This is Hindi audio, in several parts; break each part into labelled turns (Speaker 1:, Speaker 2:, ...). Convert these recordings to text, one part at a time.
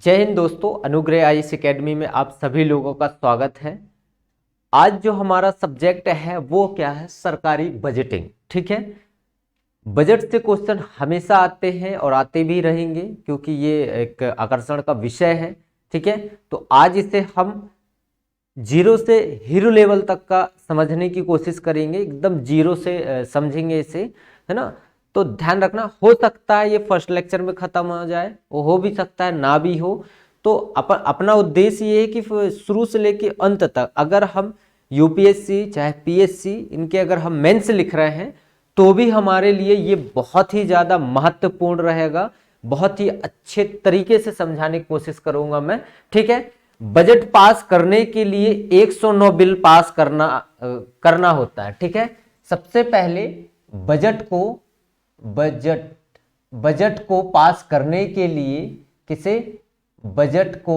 Speaker 1: जय हिंद दोस्तों, अनुग्रह आईएएस एकेडमी में आप सभी लोगों का स्वागत है। आज जो हमारा सब्जेक्ट है वो क्या है? सरकारी बजटिंग। ठीक है, बजट से क्वेश्चन हमेशा आते हैं और आते भी रहेंगे क्योंकि ये एक आकर्षण का विषय है। ठीक है, तो आज इसे हम जीरो से हीरो लेवल तक का समझने की कोशिश करेंगे, एकदम जीरो से समझेंगे इसे, है ना। तो ध्यान रखना, हो सकता है ये फर्स्ट लेक्चर में खत्म हो जाए, वो हो भी सकता है ना भी हो। तो अपना उद्देश्य ये है कि शुरू से लेके अंत तक अगर हम यूपीएससी चाहे पीएससी इनके अगर हम मेंस लिख रहे हैं तो भी हमारे लिए ये बहुत ही ज़्यादा महत्वपूर्ण रहेगा। बहुत ही अच्छे तरीके से समझाने की कोशिश करूंगा मैं। ठीक है, बजट पास करने के लिए 109 बिल पास करना होता है। ठीक है, सबसे पहले बजट को पास करने के लिए बजट को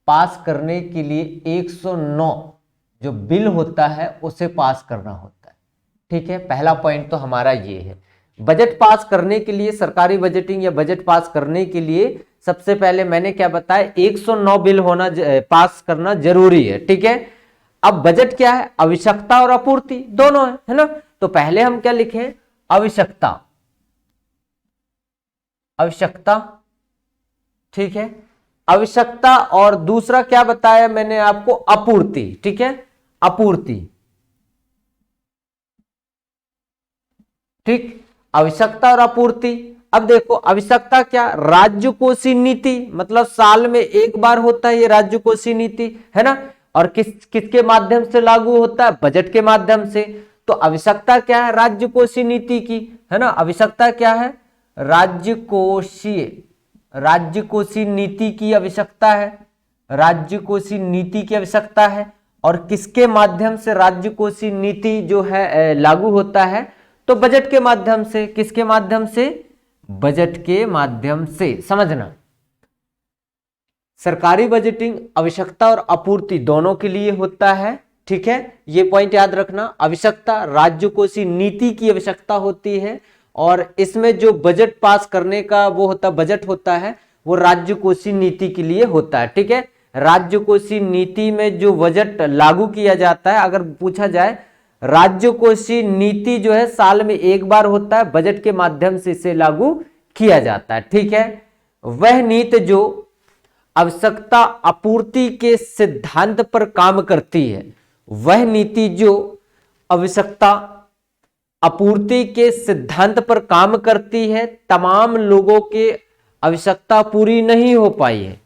Speaker 1: पास करने के लिए 109 जो बिल होता है उसे पास करना होता है। ठीक है, पहला पॉइंट तो हमारा ये है। बजट पास करने के लिए, सरकारी बजटिंग या बजट पास करने के लिए सबसे पहले मैंने क्या बताया, 109 बिल पास करना जरूरी है। ठीक है, अब बजट क्या है? आवश्यकता और आपूर्ति दोनों है ना। तो पहले हम क्या लिखें? आवश्यकता। ठीक है, आवश्यकता। और दूसरा क्या बताया मैंने आपको? आपूर्ति। ठीक है, आपूर्ति। ठीक, आवश्यकता और आपूर्ति। अब देखो, आवश्यकता क्या? राज्यकोषीय नीति, मतलब साल में एक बार होता है ये राज्यकोषीय नीति, है ना। और किसके माध्यम से लागू होता है? बजट के माध्यम से। तो आवश्यकता क्या है? राज्यकोषीय नीति की, है ना। आवश्यकता क्या है? राज्यकोषीय नीति की आवश्यकता है। राज्यकोषीय नीति की आवश्यकता है। और किसके माध्यम से राज्यकोषीय नीति जो है लागू होता है? तो बजट के माध्यम से। किसके माध्यम से? बजट के माध्यम से। समझना, सरकारी बजटिंग आवश्यकता और आपूर्ति दोनों के लिए होता है। ठीक है, ये पॉइंट याद रखना। आवश्यकता राज्यकोषीय नीति की आवश्यकता होती है और इसमें जो बजट पास करने का वो होता, बजट होता है, वो राज्यकोषीय नीति के लिए होता है। ठीक है, राज्यकोषीय नीति में जो बजट लागू किया जाता है, अगर पूछा जाए राज्यकोषीय नीति जो है साल में एक बार होता है, बजट के माध्यम से इसे लागू किया जाता है। ठीक है, वह नीति जो आवश्यकता आपूर्ति के सिद्धांत पर काम करती है, वह नीति जो आवश्यकता आपूर्ति के सिद्धांत पर काम करती है, तमाम लोगों के आवश्यकता पूरी नहीं हो पाई है।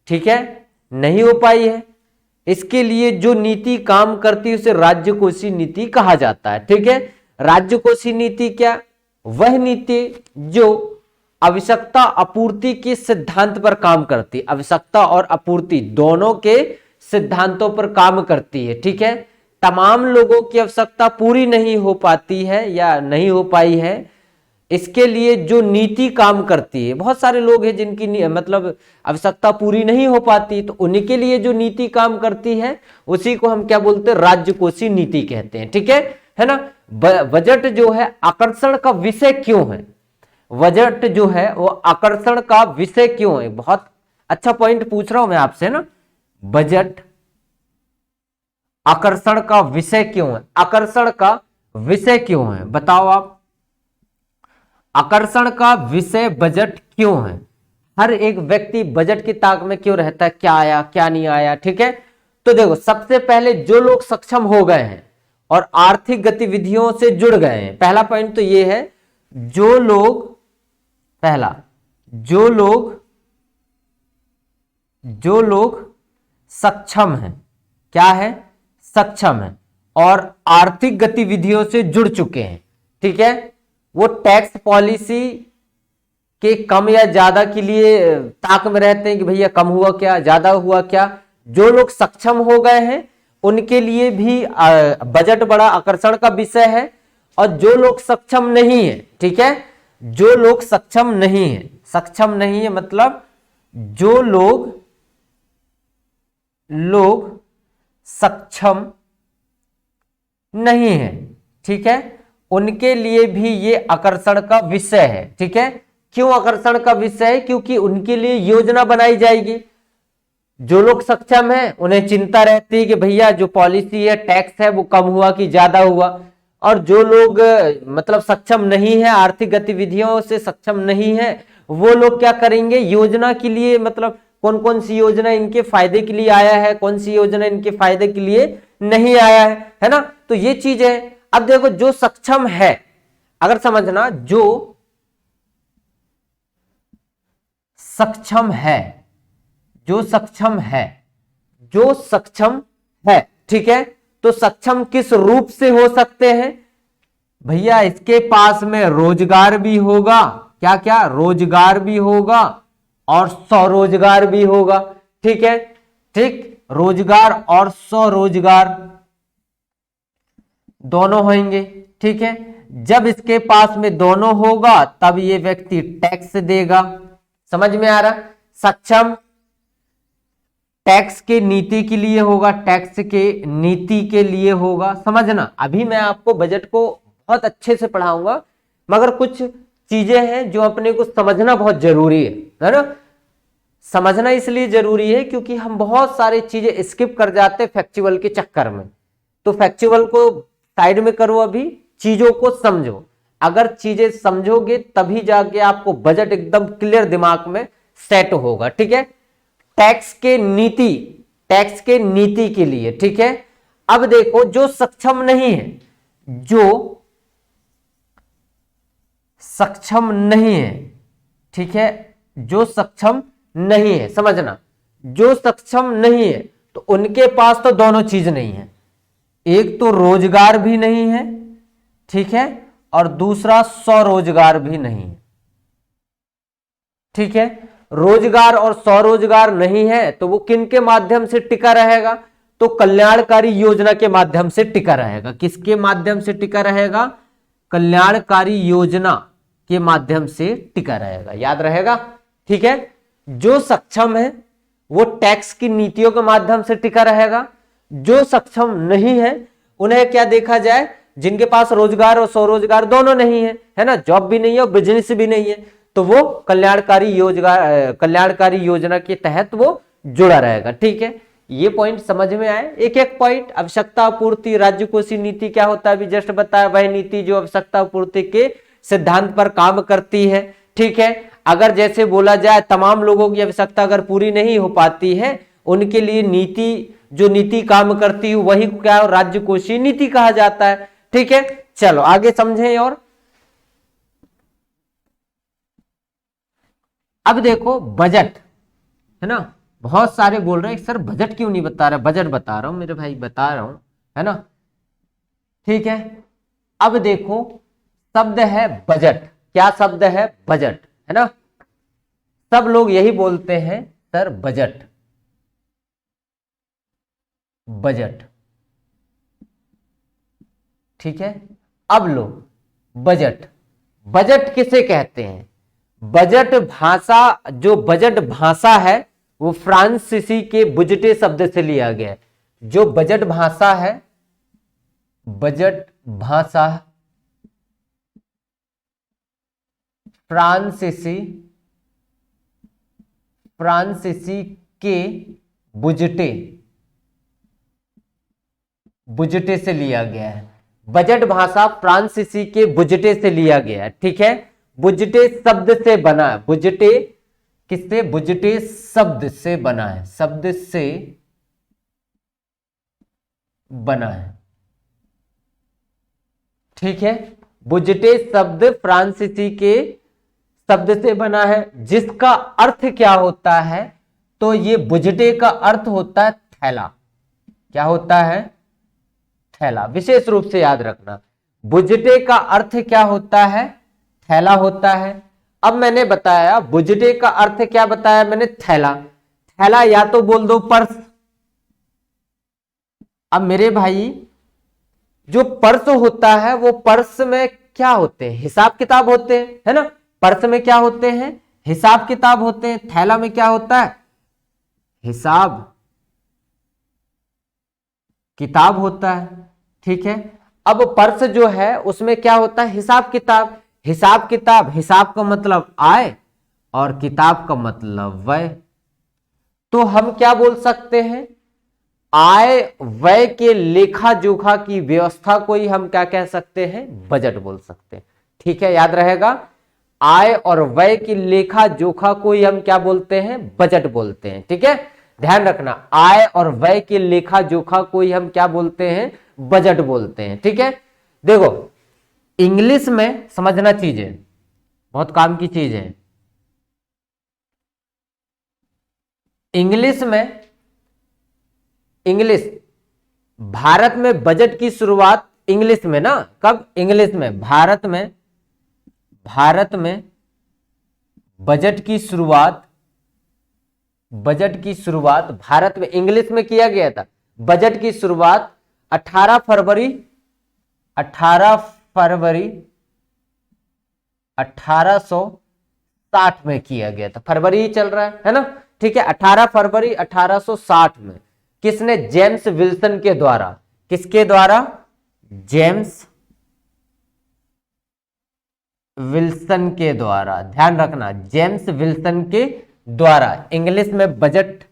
Speaker 1: ठीक है, नहीं हो पाई है, इसके लिए जो नीति काम करती है उसे राज्यकोषीय नीति कहा जाता है। ठीक है, राज्यकोषीय नीति क्या? वह नीति जो आवश्यकता आपूर्ति के सिद्धांत पर काम करती है, आवश्यकता और आपूर्ति दोनों के सिद्धांतों पर काम करती है। ठीक है, तमाम लोगों की आवश्यकता पूरी नहीं हो पाती है या नहीं हो पाई है, इसके लिए जो नीति काम करती है, बहुत सारे लोग हैं जिनकी मतलब आवश्यकता पूरी नहीं हो पाती, तो उनके लिए जो नीति काम करती है उसी को हम क्या बोलते हैं? राज्यकोषीय नीति कहते हैं। ठीक है ना। बजट जो है आकर्षण का विषय क्यों है? बजट जो है वो आकर्षण का विषय क्यों है? बहुत अच्छा पॉइंट पूछ रहा हूं मैं आपसे ना। बजट आकर्षण का विषय क्यों है? आकर्षण का विषय क्यों है? बताओ आप, आकर्षण का विषय बजट क्यों है? हर एक व्यक्ति बजट की ताक में क्यों रहता है? क्या आया, क्या नहीं आया? ठीक है, तो देखो, सबसे पहले जो लोग सक्षम हो गए हैं और आर्थिक गतिविधियों से जुड़ गए हैं, पहला पॉइंट तो ये है, जो लोग सक्षम हैं, क्या है? सक्षम है और आर्थिक गतिविधियों से जुड़ चुके हैं। ठीक है, वो टैक्स पॉलिसी के कम या ज्यादा के लिए ताक में रहते हैं कि भैया कम हुआ क्या, ज्यादा हुआ क्या। जो लोग सक्षम हो गए हैं उनके लिए भी बजट बड़ा आकर्षण का विषय है। और जो लोग सक्षम नहीं है, ठीक है, जो लोग सक्षम नहीं है मतलब जो लोग सक्षम नहीं है, ठीक है, उनके लिए भी ये आकर्षण का विषय है। ठीक है, क्यों आकर्षण का विषय है? क्योंकि उनके लिए योजना बनाई जाएगी। जो लोग सक्षम है उन्हें चिंता रहती है कि भैया जो पॉलिसी है, टैक्स है, वो कम हुआ कि ज्यादा हुआ। और जो लोग मतलब सक्षम नहीं है, आर्थिक गतिविधियों से सक्षम नहीं है, वो लोग क्या करेंगे, योजना के लिए, मतलब कौन कौन सी योजना इनके फायदे के लिए आया है, कौन सी योजना इनके फायदे के लिए नहीं आया है ना। तो ये चीज है। अब देखो, जो सक्षम है, अगर समझना, जो सक्षम है, जो सक्षम है, जो सक्षम है, ठीक है, तो सक्षम किस रूप से हो सकते हैं भैया? इसके पास में रोजगार भी होगा, क्या क्या, रोजगार भी होगा और स्वरोजगार भी होगा, ठीक है, ठीक, रोजगार और स्वरोजगार दोनों होंगे, ठीक है। जब इसके पास में दोनों होगा तब ये व्यक्ति टैक्स देगा। समझ में आ रहा? सक्षम टैक्स के नीति के लिए होगा, टैक्स के नीति के लिए होगा। समझना, अभी मैं आपको बजट को बहुत अच्छे से पढ़ाऊंगा, मगर कुछ चीजें हैं जो अपने को समझना बहुत जरूरी है ना। समझना इसलिए जरूरी है क्योंकि हम बहुत सारी चीजें स्किप कर जाते हैं फैक्चुअल के चक्कर में। तो फैक्चुअल को साइड में करो, अभी चीजों को समझो। अगर चीजें समझोगे तभी जाके आपको बजट एकदम क्लियर दिमाग में सेट होगा, ठीक है। टैक्स के नीति, टैक्स के नीति के लिए, ठीक है। अब देखो, जो सक्षम नहीं है, जो सक्षम नहीं है, ठीक है, जो सक्षम नहीं है, समझना, जो सक्षम नहीं है तो उनके पास तो दोनों चीज नहीं है। एक तो रोजगार भी नहीं है, ठीक है, और दूसरा स्वरोजगार भी नहीं है, ठीक है। रोजगार और स्वरोजगार नहीं है तो वो किन के माध्यम से टिका रहेगा? तो कल्याणकारी योजना के माध्यम से टिका रहेगा। किसके माध्यम से टिका रहेगा? कल्याणकारी योजना के माध्यम से टिका रहेगा, याद रहेगा, ठीक है। जो सक्षम है वो टैक्स की नीतियों के माध्यम से टिका रहेगा। जो सक्षम नहीं है उन्हें क्या देखा जाए? जिनके पास रोजगार और स्वरोजगार दोनों नहीं है ना, जॉब भी नहीं है और बिजनेस भी नहीं है, तो वो कल्याणकारी योजना के तहत वो जुड़ा रहेगा, ठीक है। ये पॉइंट समझ में आए? एक एक पॉइंट। आवश्यकता आपूर्ति राज्य कोषीय नीति क्या होता है? अभी जस्ट बताया, वह नीति जो आवश्यकता आपूर्ति के सिद्धांत पर काम करती है, ठीक है। अगर जैसे बोला जाए तमाम लोगों की आवश्यकता अगर पूरी नहीं हो पाती है, उनके लिए नीति, जो नीति काम करती है वही क्या राज्य कोषीय नीति कहा जाता है, ठीक है। चलो आगे समझें। और अब देखो बजट, है ना, बहुत सारे बोल रहे हैं सर बजट क्यों नहीं बता रहा? बजट बता रहा हूं मेरे भाई, बता रहा हूं, है ना, ठीक है। अब देखो, शब्द है बजट। क्या शब्द है? बजट, है ना। सब लोग यही बोलते हैं सर बजट, बजट, ठीक है। अब लो, बजट, बजट किसे कहते हैं? बजट भाषा, जो बजट भाषा है वो फ्रांसीसी के बुजटे शब्द से लिया गया है। जो बजट भाषा है, बजट भाषा फ्रांसीसी के बुजटे से लिया गया है। बजट भाषा फ्रांसीसी के बुजटे से लिया गया है, ठीक है। बुजटे शब्द से बना है। बुजटे किससे? बुजटे शब्द से बना है, शब्द से बना है, ठीक है। बुजटे शब्द फ्रांसीसी के शब्द से बना है, जिसका अर्थ क्या होता है? तो ये बुजटे का अर्थ होता है थैला। क्या होता है? थैला। विशेष रूप से याद रखना, बुजटे का अर्थ क्या होता है? थैला होता है। अब मैंने बताया बुजटे का अर्थ क्या बताया मैंने? थैला। थैला या तो बोल दो पर्स। अब मेरे भाई, जो पर्स होता है वो पर्स में क्या होते हैं? हिसाब किताब होते हैं, है ना। पर्स में क्या होते हैं? हिसाब किताब होते हैं। थैला में क्या होता है? हिसाब किताब होता है, ठीक है। अब पर्स जो है उसमें क्या होता है? हिसाब किताब। हिसाब किताब, हिसाब का मतलब आय और किताब का मतलब व्यय। तो हम क्या बोल सकते हैं, आय व्यय के लेखा जोखा की व्यवस्था को ही हम क्या कह सकते हैं, बजट बोल सकते हैं। ठीक है, याद रहेगा, आय और व्यय की लेखा जोखा को ही हम क्या बोलते हैं, बजट बोलते हैं। ठीक है, ध्यान रखना, आय और व्यय के लेखा जोखा को ही हम क्या बोलते हैं, बजट बोलते हैं। ठीक है, देखो इंग्लिश में समझना चीजें, बहुत काम की चीज है। इंग्लिश भारत में बजट की शुरुआत इंग्लिश में ना, कब, इंग्लिश में, भारत में बजट की शुरुआत भारत में इंग्लिश में किया गया था। बजट की शुरुआत 18 फरवरी 1860 में किया गया था। फरवरी ही चल रहा है ना। ठीक है, 18 फरवरी 1860 में किसने, जेम्स विल्सन के द्वारा, किसके द्वारा, जेम्स विल्सन के द्वारा, ध्यान रखना, जेम्स विल्सन के द्वारा इंग्लिश में बजट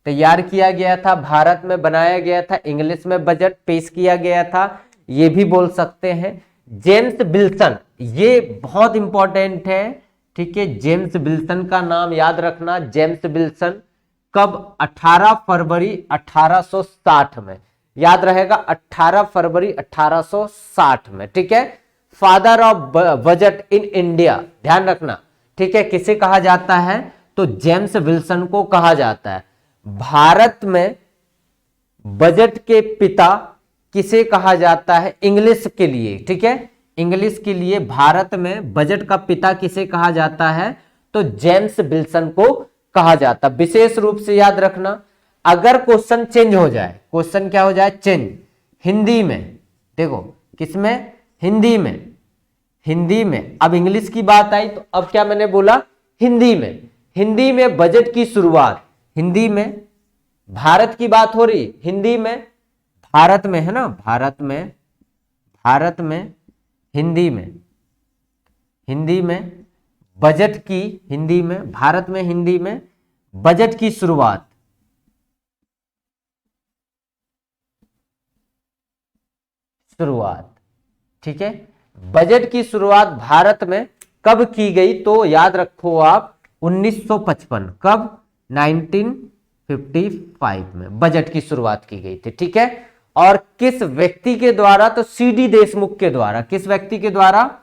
Speaker 1: तैयार किया गया था, भारत में बनाया गया था, इंग्लिश में बजट पेश किया गया था, ये भी बोल सकते हैं। जेम्स विल्सन, ये बहुत इंपॉर्टेंट है। ठीक है, जेम्स विल्सन का नाम याद रखना, जेम्स विल्सन, कब, 18 फरवरी 1860 में, याद रहेगा 18 फरवरी 1860 में। ठीक है, father of budget in India, ध्यान रखना। ठीक है, किसे कहा जाता है, तो जेम्स विल्सन को कहा जाता है। भारत में बजट के पिता किसे कहा जाता है, इंग्लिश के लिए। ठीक है, इंग्लिश के लिए भारत में बजट का पिता किसे कहा जाता है, तो जेम्स विल्सन को कहा जाता। विशेष रूप से याद रखना, अगर क्वेश्चन चेंज हो जाए, क्वेश्चन क्या हो जाए, चेंज, हिंदी में, देखो किसमें, हिंदी में, अब इंग्लिश की बात आई तो अब क्या मैंने बोला, हिंदी में बजट की शुरुआत, हिंदी में भारत की बात हो रही, हिंदी में भारत में है ना, भारत में हिंदी में बजट की, हिंदी में, भारत में हिंदी में बजट की शुरुआत ठीक है, बजट की शुरुआत भारत में कब की गई, तो याद रखो आप 1955, कब, 1955 में बजट की शुरुआत की गई थी। ठीक है, और किस व्यक्ति के द्वारा, तो सीडी देशमुख के द्वारा, किस व्यक्ति के द्वारा,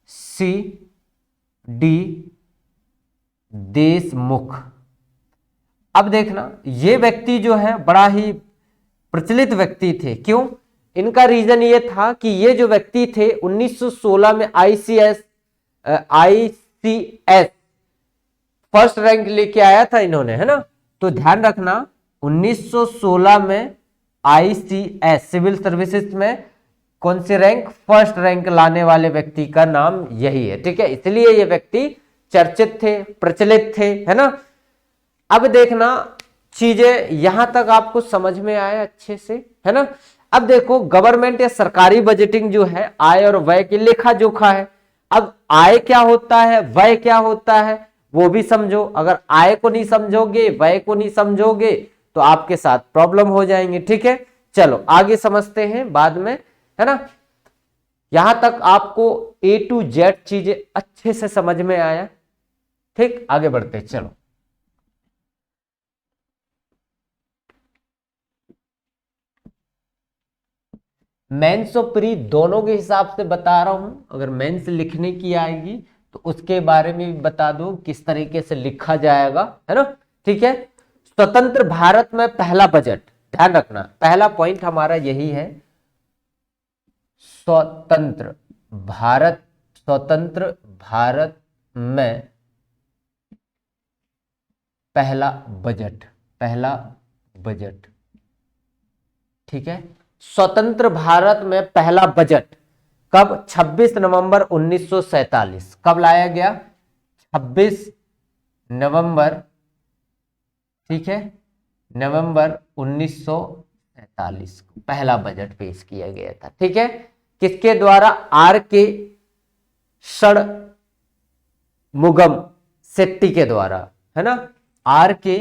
Speaker 1: सीडी देशमुख। अब देखना, ये व्यक्ति जो है बड़ा ही प्रचलित व्यक्ति थे, क्यों, इनका रीजन ये था कि ये जो व्यक्ति थे 1916 में आईसीएस फर्स्ट रैंक लेके आया था इन्होंने, है ना। तो ध्यान रखना 1916 में आईसीएस सिविल सर्विसेज में कौन सी रैंक, फर्स्ट रैंक लाने वाले व्यक्ति का नाम यही है। ठीक है, इसलिए ये व्यक्ति चर्चित थे, प्रचलित थे, है ना। अब देखना चीजें यहां तक आपको समझ में आए अच्छे से, है ना। अब देखो गवर्नमेंट या सरकारी बजटिंग जो है आय और व्यय की लेखा जोखा है। अब आय क्या होता है, व्यय क्या होता है, वो भी समझो। अगर आय को नहीं समझोगे, व्यय को नहीं समझोगे तो आपके साथ प्रॉब्लम हो जाएंगे। ठीक है, चलो आगे समझते हैं बाद में, है ना। यहां तक आपको A to Z चीजें अच्छे से समझ में आया। ठीक, आगे बढ़ते चलो। मेंस और प्री दोनों के हिसाब से बता रहा हूं। अगर मेंस लिखने की आएगी तो उसके बारे में भी बता दो किस तरीके से लिखा जाएगा, है ना। ठीक है, स्वतंत्र भारत में पहला बजट, ध्यान रखना पहला पॉइंट हमारा यही है, स्वतंत्र भारत में पहला बजट। ठीक है, स्वतंत्र भारत में पहला बजट कब, 26 नवंबर 1947। कब लाया गया, 26 नवंबर, ठीक है, नवंबर 1947 को पहला बजट पेश किया गया था। ठीक है, किसके द्वारा, आर के षणमुगम शेट्टी के द्वारा, है ना, आर के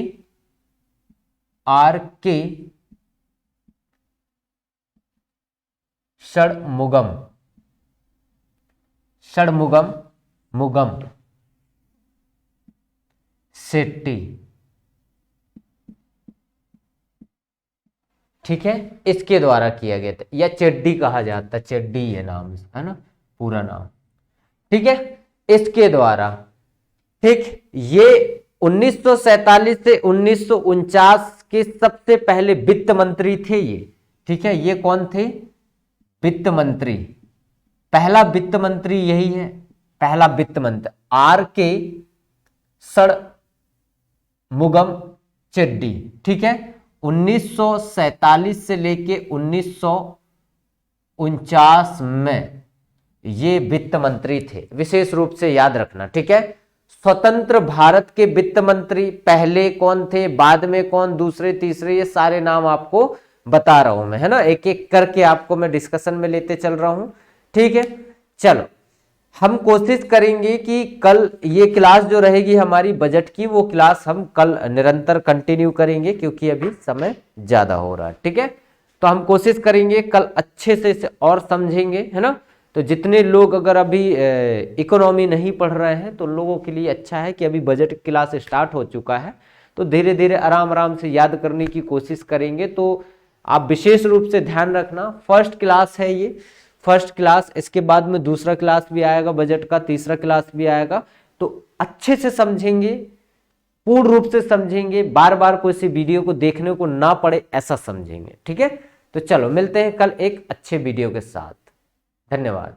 Speaker 1: षणमुगम शेट्टी, ठीक है, इसके द्वारा किया गया था, या चेड्डी कहा जाता, चेड्डी है नाम, है ना, पूरा नाम, ठीक है, इसके द्वारा, ठीक। ये 1947 से 1949 के सबसे पहले वित्त मंत्री थे ये, ठीक है। ये कौन थे? वित्त मंत्री, पहला वित्त मंत्री यही है, पहला वित्त मंत्री आर के षणमुगम चेड्डी, ठीक है। 1947 से लेके 1949 में ये वित्त मंत्री थे, विशेष रूप से याद रखना, ठीक है। स्वतंत्र भारत के वित्त मंत्री पहले कौन थे, बाद में कौन, दूसरे तीसरे, ये सारे नाम आपको बता रहा हूं मैं, है ना, एक एक करके आपको मैं डिस्कशन में लेते चल रहा हूं, ठीक है। चलो हम कोशिश करेंगे कि कल ये क्लास जो रहेगी हमारी बजट की, वो क्लास हम कल निरंतर कंटिन्यू करेंगे, क्योंकि अभी समय ज्यादा हो रहा है, ठीक है। तो हम कोशिश करेंगे कल अच्छे से इसे और समझेंगे, है ना। तो जितने लोग अगर अभी इकोनॉमी नहीं पढ़ रहे हैं तो लोगों के लिए अच्छा है कि अभी बजट क्लास स्टार्ट हो चुका है, तो धीरे धीरे आराम आराम से याद करने की कोशिश करेंगे। तो आप विशेष रूप से ध्यान रखना, फर्स्ट क्लास है ये, फर्स्ट क्लास, इसके बाद में दूसरा क्लास भी आएगा बजट का, तीसरा क्लास भी आएगा, तो अच्छे से समझेंगे, पूर्ण रूप से समझेंगे, बार बार कोई सी वीडियो को देखने को ना पड़े ऐसा समझेंगे, ठीक है। तो चलो मिलते हैं कल एक अच्छे वीडियो के साथ, धन्यवाद।